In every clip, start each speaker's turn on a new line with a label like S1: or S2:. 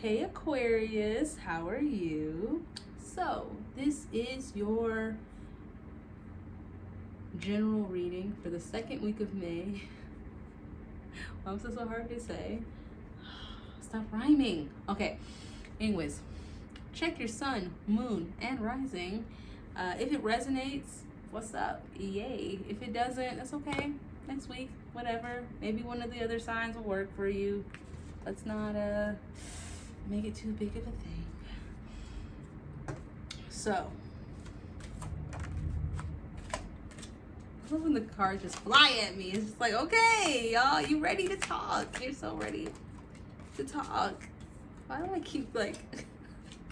S1: Hey Aquarius, how are you? So, this is your general reading for the second week of May. Why was it so hard to say? Stop rhyming. Okay, anyways, check your sun, moon, and rising. If it resonates, what's up? Yay. If it doesn't, that's okay. Next week, whatever. Maybe one of the other signs will work for you. Let's not make it too big of a thing. So, I love when the cards just fly at me. It's just like, okay, y'all, you ready to talk? You're so ready to talk. Why do I keep like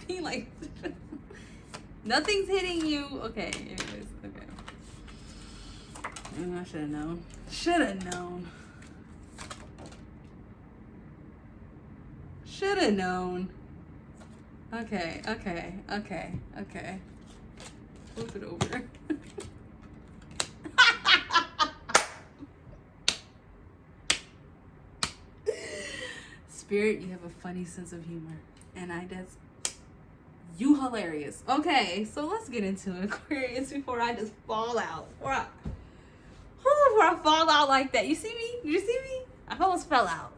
S1: being like nothing's hitting you? Okay, anyways, okay. I should have known. Should have known. Should have known. Okay. Flip it over. Spirit, you have a funny sense of humor. And you hilarious. Okay, so let's get into it, Aquarius, before I just fall out. Before I fall out like that. You see me? Did you see me? I almost fell out.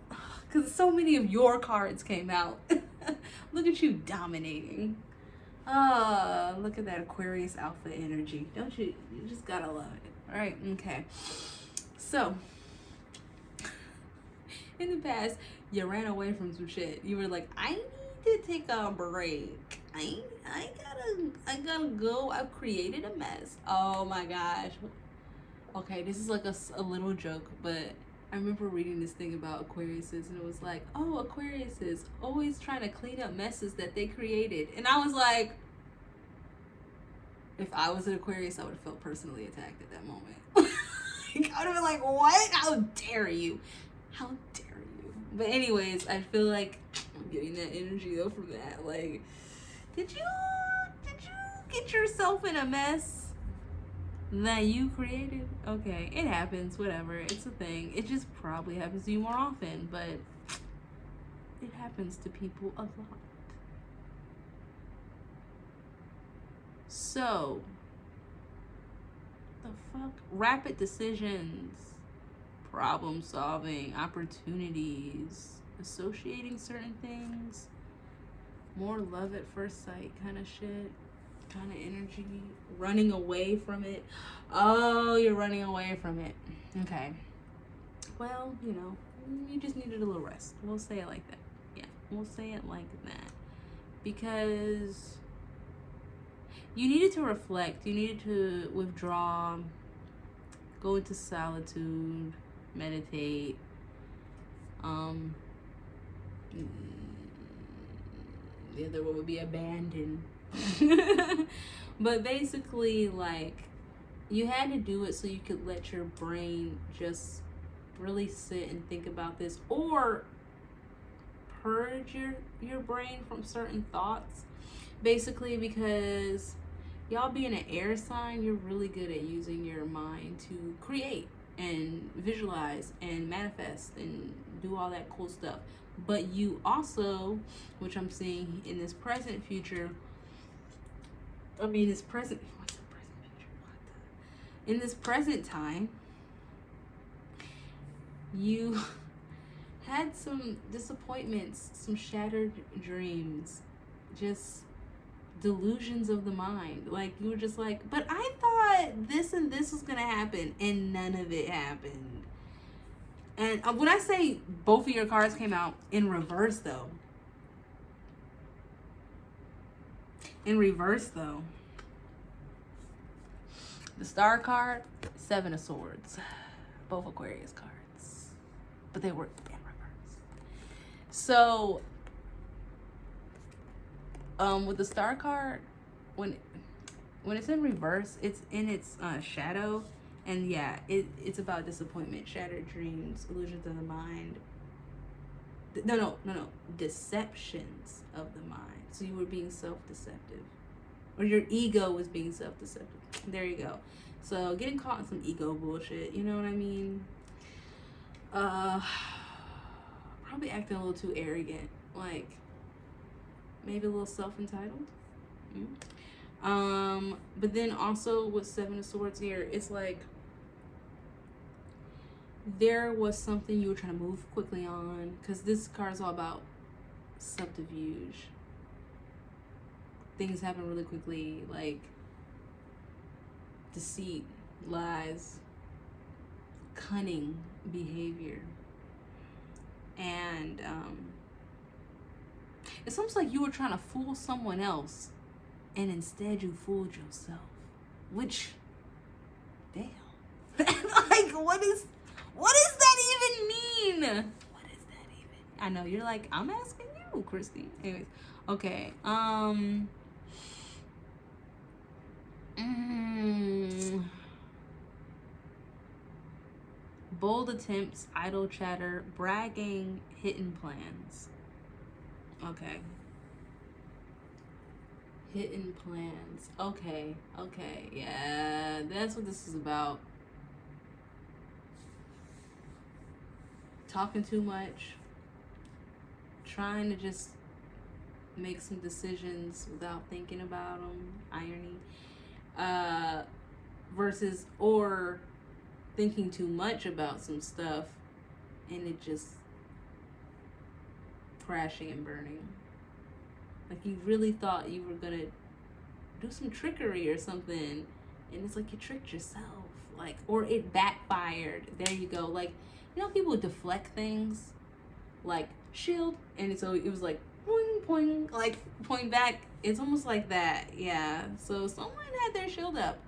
S1: Because so many of your cards came out. Look at you dominating. Look at that Aquarius alpha energy. Don't you? You just gotta love it. All right, okay. So, in the past, you ran away from some shit. You were like, I need to take a break. I gotta go. I've created a mess. Oh my gosh. Okay, this is like a little joke, but I remember reading this thing about Aquariuses, and it was like, oh, Aquariuses always trying to clean up messes that they created. And I was like, if I was an Aquarius, I would have felt personally attacked at that moment. I would have been like, what? How dare you? How dare you? But anyways, I feel like I'm getting that energy though from that. Like, did you get yourself in a mess that you created? Okay, it happens, whatever. It's a thing. It just probably happens to you more often, but it happens to people a lot. So, the fuck? Rapid decisions, problem solving, opportunities, associating certain things, more love at first sight kind of shit. Kind of energy, running away from it. Oh, you're running away from it. Okay. Well, you just needed a little rest. We'll say it like that. Yeah, we'll say it like that. Because you needed to reflect. You needed to withdraw, go into solitude, meditate. The other one would be abandon. But basically, like, you had to do it so you could let your brain just really sit and think about this, or purge your brain from certain thoughts, basically, because y'all being an air sign, you're really good at using your mind to create and visualize and manifest and do all that cool stuff. But you also, which I'm seeing in this present future, what's the present future? In this present time, you had some disappointments, some shattered dreams, just delusions of the mind. Like, you were just like, but I thought this and this was gonna happen, and none of it happened. And when I say both of your cards came out in reverse, though. The Star card, 7 of Swords. Both Aquarius cards. But they were in reverse. So, with the Star card, when it's in reverse, it's in its shadow. And yeah, it's about disappointment, shattered dreams, illusions of the mind. No. Deceptions of the mind. So you were being self-deceptive. Or your ego was being self-deceptive. There you go. So getting caught in some ego bullshit, you know what I mean? Probably acting a little too arrogant. Like, maybe a little self-entitled. But then also with Seven of Swords here, it's like there was something you were trying to move quickly on, because this card is all about subterfuge. Things happen really quickly, like deceit, lies, cunning behavior. And it's almost like you were trying to fool someone else, and instead you fooled yourself. Which, damn. Like, what does that even mean? What is that even? I know, you're like, I'm asking you, Christy. Anyways, okay. Bold attempts, idle chatter, bragging, hidden plans. Okay. Hidden plans. Okay. Yeah, that's what this is about. Talking too much. Trying to just make some decisions without thinking about them. Irony. Versus, or thinking too much about some stuff and it just crashing and burning. Like you really thought you were gonna do some trickery or something, and it's like you tricked yourself. Like, or it backfired. There you go. Like, you know, people deflect things, like shield, and so it was like poing, like point back. It's almost like that. Yeah. So someone had their shield up,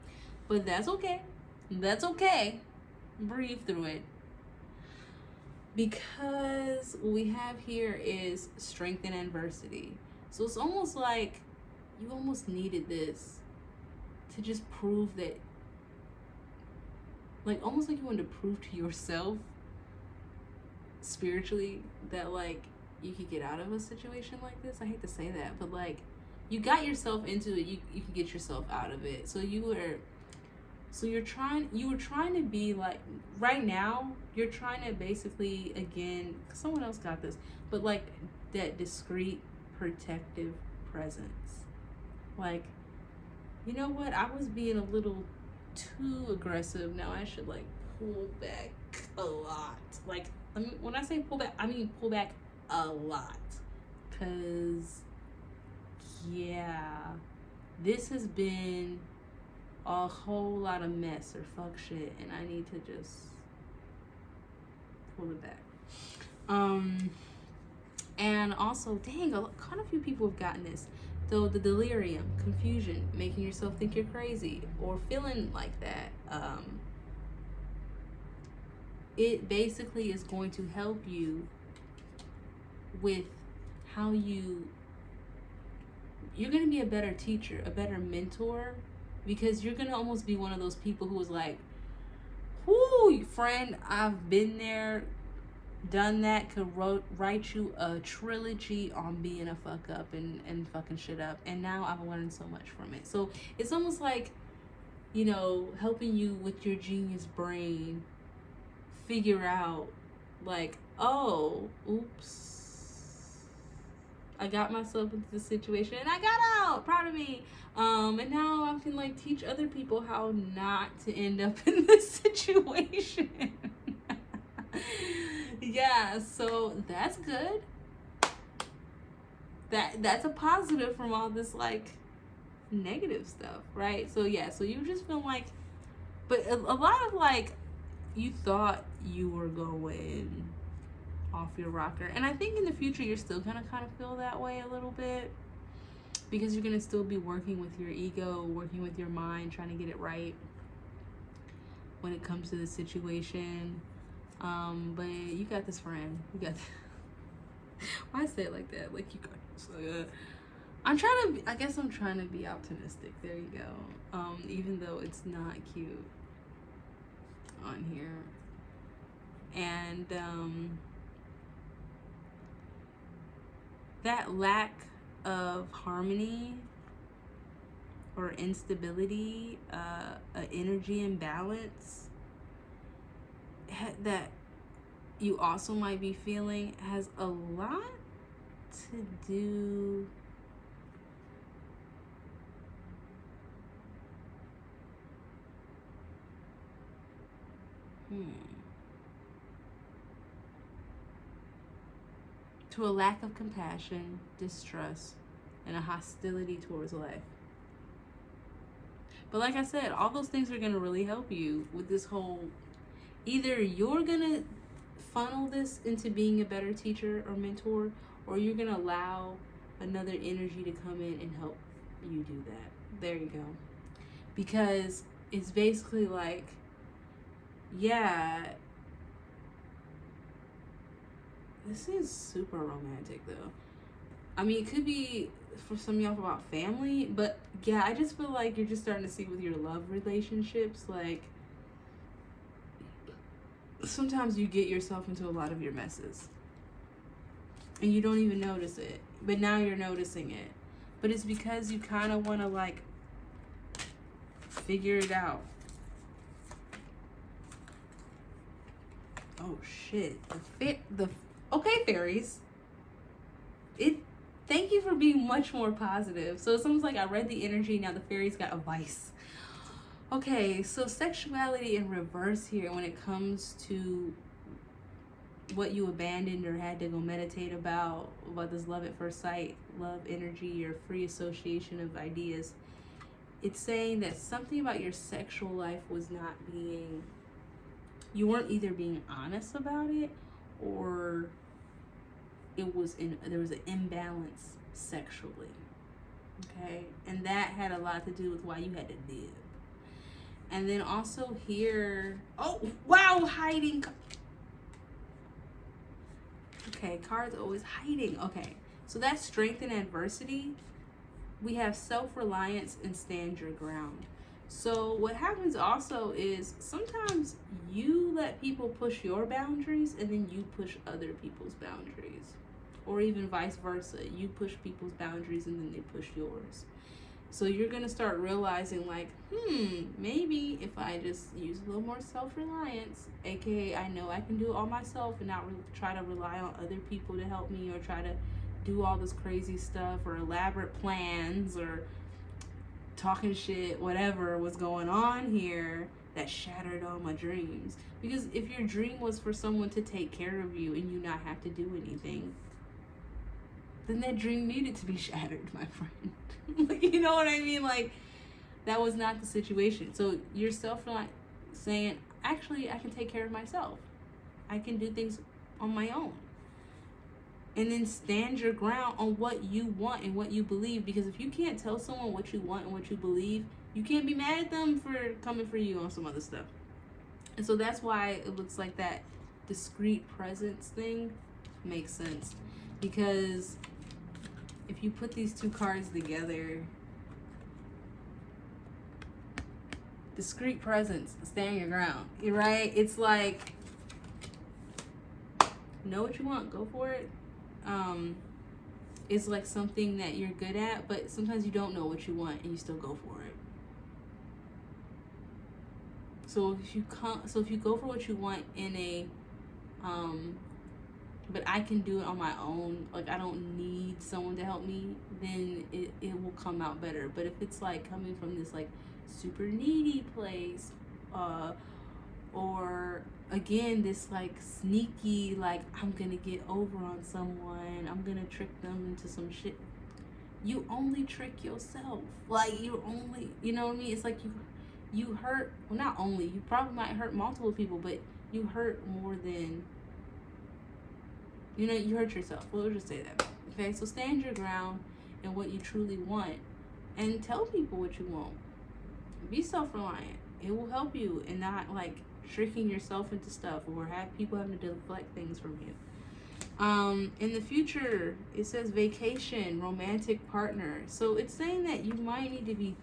S1: but that's okay. That's okay. Breathe through it. Because what we have here is strength in adversity. So it's almost like you almost needed this to just prove that, like almost like you wanted to prove to yourself spiritually that like you could get out of a situation like this. I hate to say that, but like you got yourself into it, you can get yourself out of it. So you were trying to be like, right now you're trying to basically, again, someone else got this, but like that discreet protective presence. Like, you know what, I was being a little too aggressive. Now I should like pull back a lot. Like, I mean, when I say pull back, I mean pull back a lot. Cause yeah, this has been a whole lot of mess or fuck shit, and I need to just pull it back. And also, dang, quite a few people have gotten this. So the delirium, confusion, making yourself think you're crazy or feeling like that. It basically is going to help you with how you're going to be a better teacher, a better mentor, because you're going to almost be one of those people who was like, whoo, friend, I've been there, done that, could write you a trilogy on being a fuck up and fucking shit up, and now I've learned so much from it. So it's almost like, you know, helping you with your genius brain figure out like, oh, oops, I got myself into this situation and I got out, proud of me. And now I can like teach other people how not to end up in this situation. Yeah, so that's good. That's a positive from all this like negative stuff, right? So yeah, so you just feel like, but a lot of like, you thought you were going off your rocker, and I think in the future you're still gonna kind of feel that way a little bit, because you're gonna still be working with your ego, working with your mind, trying to get it right when it comes to the situation. But you got this, friend. You got this. Why say it like that? Like, you got this. I'm trying to be optimistic. There you go. Even though it's not cute on here. And that lack of harmony or instability, energy imbalance that you also might be feeling has a lot to do To a lack of compassion, distrust, and a hostility towards life. But like I said, all those things are going to really help you with this whole, either you're going to funnel this into being a better teacher or mentor, or you're going to allow another energy to come in and help you do that. There you go. Because it's basically like, yeah, this is super romantic though. I mean, it could be for some of y'all about family, but yeah, I just feel like you're just starting to see with your love relationships, like sometimes you get yourself into a lot of your messes and you don't even notice it, but now you're noticing it. But it's because you kind of want to like figure it out. Oh shit. Okay, fairies. Thank you for being much more positive. So it's almost like I read the energy, now the fairies got advice. Okay, so sexuality in reverse here when it comes to what you abandoned or had to go meditate about this love at first sight, love energy, or free association of ideas. It's saying that something about your sexual life was not being, you weren't either being honest about it, or there was an imbalance sexually. Okay, and that had a lot to do with why you had to live. And then also here, oh wow, hiding. Okay, cards always hiding. Okay, so that's strength in adversity. We have self-reliance and stand your ground. So what happens also is sometimes you let people push your boundaries and then you push other people's boundaries. Or even vice versa. You push people's boundaries and then they push yours. So you're going to start realizing like, maybe if I just use a little more self-reliance, aka I know I can do it all myself and not try to rely on other people to help me or try to do all this crazy stuff or elaborate plans or talking shit, whatever was going on here that shattered all my dreams. Because if your dream was for someone to take care of you and you not have to do anything, then that dream needed to be shattered, my friend. Like, you know what I mean? Like, that was not the situation. So you're self-reliant, saying, actually, I can take care of myself. I can do things on my own. And then stand your ground on what you want and what you believe. Because if you can't tell someone what you want and what you believe, you can't be mad at them for coming for you on some other stuff. And so that's why it looks like that discreet presence thing makes sense. Because if you put these two cards together, discreet presence, stand your ground, right? It's like, know what you want, go for it. It's like something that you're good at, but sometimes you don't know what you want and you still go for it. So if you go for what you want in a but I can do it on my own, like I don't need someone to help me, then it will come out better. But if it's like coming from this like super needy place, or again this like sneaky, like I'm gonna get over on someone, I'm gonna trick them into some shit, you only trick yourself. Like you only, you know what I mean? It's like you hurt, well not only, you probably might hurt multiple people, but you hurt more than, you know, you hurt yourself. We'll just say that. Okay, so stand your ground in what you truly want and tell people what you want. Be self-reliant. It will help you in not like tricking yourself into stuff or have people having to deflect things from you. In the future, it says vacation, romantic partner. So it's saying that you might need to be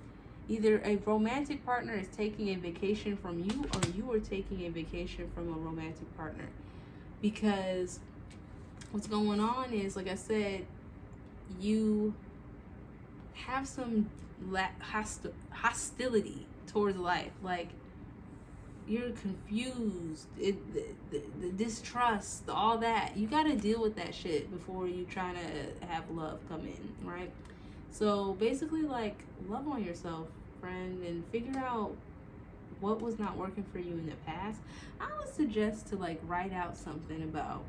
S1: either a romantic partner is taking a vacation from you or you are taking a vacation from a romantic partner. Because what's going on is, like I said, you have some hostility towards life. Like, you're confused, the distrust, all that. You got to deal with that shit before you try to have love come in, right? So basically, like, love on yourself, friend, and figure out what was not working for you in the past, I would suggest to like write out something about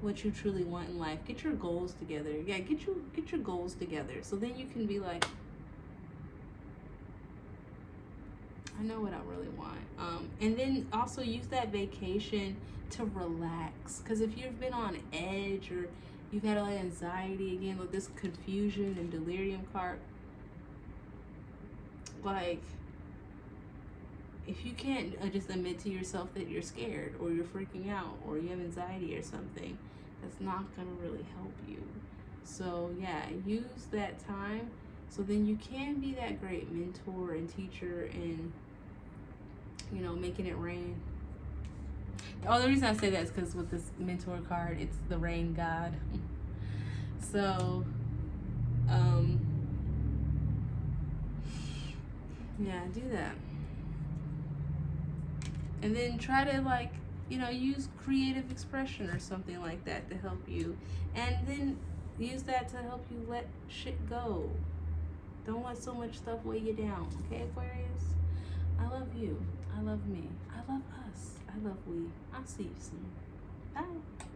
S1: what you truly want in life. Get your goals together. Yeah, get your goals together. So then you can be like, I know what I really want. And then also use that vacation to relax. Because if you've been on edge or you've had a lot of anxiety, again, with this confusion and delirium card, like, if you can't just admit to yourself that you're scared or you're freaking out or you have anxiety or something, that's not going to really help you. So yeah, use that time so then you can be that great mentor and teacher and, you know, making it rain. Oh, the reason I say that is because with this mentor card, it's the rain god. So, yeah, do that. And then try to, like, you know, use creative expression or something like that to help you. And then use that to help you let shit go. Don't let so much stuff weigh you down. Okay, Aquarius? I love you. I love me. I love us. I love we. I'll see you soon. Bye.